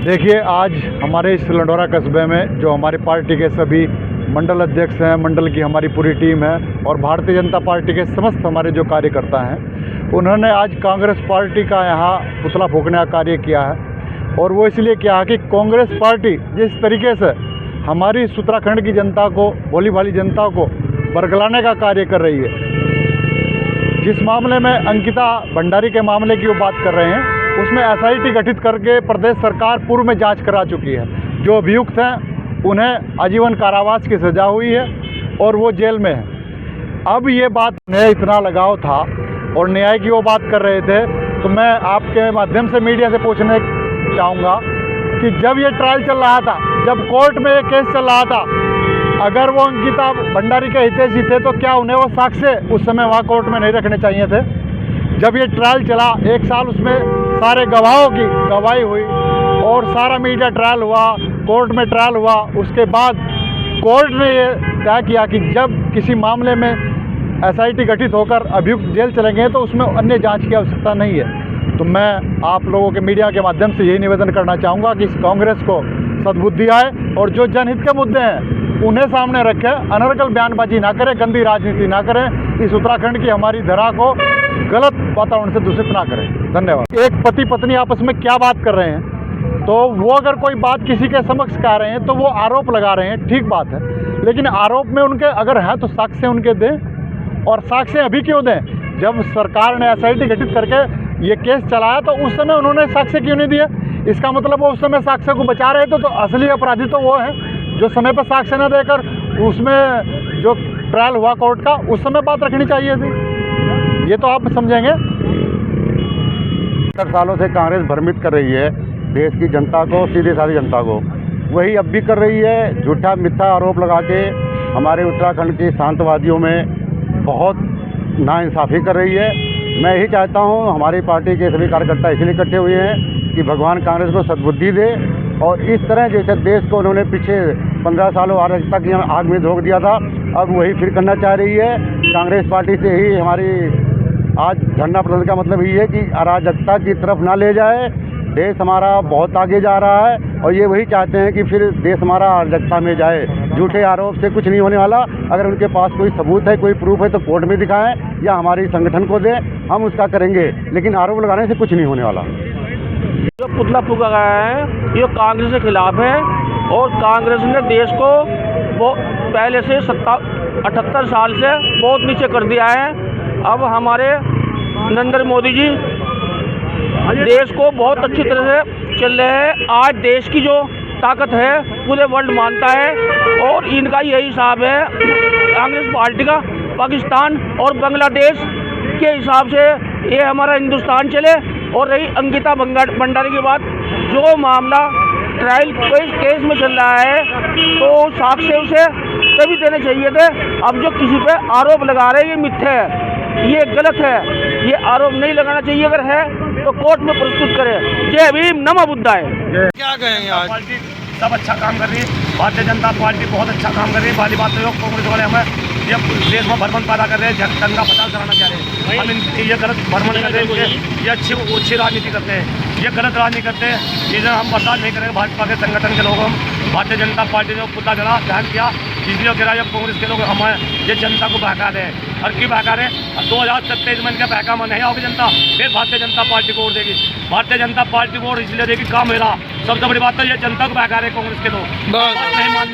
देखिए, आज हमारे इस लंडौरा कस्बे में जो हमारी पार्टी के सभी मंडल अध्यक्ष हैं, मंडल की हमारी पूरी टीम है और भारतीय जनता पार्टी के समस्त हमारे जो कार्यकर्ता हैं, उन्होंने आज कांग्रेस पार्टी का यहाँ पुतला फूंकने का कार्य किया है। और वो इसलिए किया कि कांग्रेस पार्टी जिस तरीके से हमारी उत्तराखंड की जनता को, भोली भाली जनता को बरगलाने का कार्य कर रही है, जिस मामले में अंकिता भंडारी के मामले की वो बात कर रहे हैं, उसमें SIT गठित करके प्रदेश सरकार पूर्व में जांच करा चुकी है। जो अभियुक्त हैं उन्हें आजीवन कारावास की सज़ा हुई है और वो जेल में है। अब ये बात उन्हें इतना लगाव था और न्याय की वो बात कर रहे थे, तो मैं आपके माध्यम से मीडिया से पूछने चाहूँगा कि जब ये ट्रायल चल रहा था, जब कोर्ट में ये केस चल रहा था, अगर वो अंकिता भंडारी के हितैषी थे तो क्या उन्हें वो साक्ष्य उस समय वहाँ कोर्ट में नहीं रखने चाहिए थे? जब ये ट्रायल चला 1 साल, उसमें सारे गवाहों की गवाही हुई और सारा मीडिया ट्रायल हुआ, कोर्ट में ट्रायल हुआ। उसके बाद कोर्ट ने ये तय किया कि जब किसी मामले में SIT गठित होकर अभियुक्त जेल चलेंगे तो उसमें अन्य जांच की आवश्यकता नहीं है। तो मैं आप लोगों के मीडिया के माध्यम से यही निवेदन करना चाहूँगा कि इस कांग्रेस को सद्बुद्धि आए और जो जनहित के मुद्दे हैं उन्हें सामने रखें, अनर्गल बयानबाजी ना करें, गंदी राजनीति ना करें, इस उत्तराखंड की हमारी धरा को गलत वातावरण से दूषित ना करें। धन्यवाद। एक पति पत्नी आपस में क्या बात कर रहे हैं, तो वो अगर कोई बात किसी के समक्ष कह रहे हैं तो वो आरोप लगा रहे हैं, ठीक बात है, लेकिन आरोप में उनके अगर हैं तो साक्ष्य उनके दें। और साक्ष्य अभी क्यों दें? जब सरकार ने SIT गठित करके ये केस चलाया तो उस समय उन्होंने साक्ष्य क्यों नहीं दिए? इसका मतलब वो उस समय साक्ष्य को बचा रहे थे, तो असली अपराधी तो वो है जो समय पर साक्ष्य न देकर उसमें जो ट्रायल हुआ कोर्ट का, उस समय बात रखनी चाहिए थी। ये तो आप समझेंगे। 70 सालों से कांग्रेस भ्रमित कर रही है देश की जनता को, सीधे साधी जनता को। वही अब भी कर रही है, झूठा मिथ्या आरोप लगा के हमारे उत्तराखंड के शांतवादियों में बहुत नाइंसाफ़ी कर रही है। मैं यही चाहता हूँ, हमारी पार्टी के सभी कार्यकर्ता इसलिए इकट्ठे हुए हैं कि भगवान कांग्रेस को सद्बुद्धि दे और इस तरह जैसे देश को उन्होंने पीछे 15 सालों अराजकता की आग में झोंक दिया था, अब वही फिर करना चाह रही है। कांग्रेस पार्टी से ही हमारी आज धरना प्रदर्शन का मतलब ये है कि अराजकता की तरफ ना ले जाए। देश हमारा बहुत आगे जा रहा है और ये वही चाहते हैं कि फिर देश हमारा अराजकता में जाए। झूठे आरोप से कुछ नहीं होने वाला। अगर उनके पास कोई सबूत है, कोई प्रूफ है तो कोर्ट में दिखाएं या हमारी संगठन को दें, हम उसका करेंगे, लेकिन आरोप लगाने से कुछ नहीं होने वाला। जो पुतला फूंका गया है ये कांग्रेस के खिलाफ है और कांग्रेस ने देश को पहले से 78 साल से बहुत नीचे कर दिया है। अब हमारे नरेंद्र मोदी जी देश को बहुत अच्छी तरह से चल रहे हैं। आज देश की जो ताकत है पूरे वर्ल्ड मानता है और इनका यही हिसाब है कांग्रेस पार्टी का, पाकिस्तान और बांग्लादेश के हिसाब से ये हमारा हिंदुस्तान चले। और रही अंकिता भंडारी की बात, जो मामला ट्रायल केस में चल रहा है तो साक्ष्य उसे तभी देने चाहिए थे। अब जो किसी पे आरोप लगा रहे हैं ये मिथ्या है, ये गलत है, ये आरोप नहीं लगाना चाहिए। अगर है तो कोर्ट में प्रस्तुत करे। जय भीम, नमः बुद्धाय। क्या कहेंगे आज? पार्टी सब अच्छा काम कर रही है, भारतीय जनता पार्टी बहुत अच्छा काम कर रही है। वाली बात तो कांग्रेस वाले हमें ये देश में भ्रमण पैदा कर रहे हैं, दंगा फसाद कराना चाह रहे हैं। हम ये गलत भ्रमण कर रहे हैं, ये अच्छी राजनीति करते हैं, ये गलत राजनीति करते हैं। इसे हम बर्दाश्त नहीं करेंगे। भाजपा के संगठन के लोग, हम भारतीय जनता पार्टी ने पुतला जला ध्यान किया, इसलिए गिरा। जब कांग्रेस के लोग हमें ये जनता को बहका रहे हैं और क्यों बहका रहे हैं? 2027 में इनका बहका मन नहीं आओगे जनता, फिर भारतीय जनता पार्टी को वोट देगी। भारतीय जनता पार्टी को वोट इसलिए देगी, काम मेरा। सबसे बड़ी बात तो ये जनता को बहका रहे कांग्रेस के लोग, नहीं मानने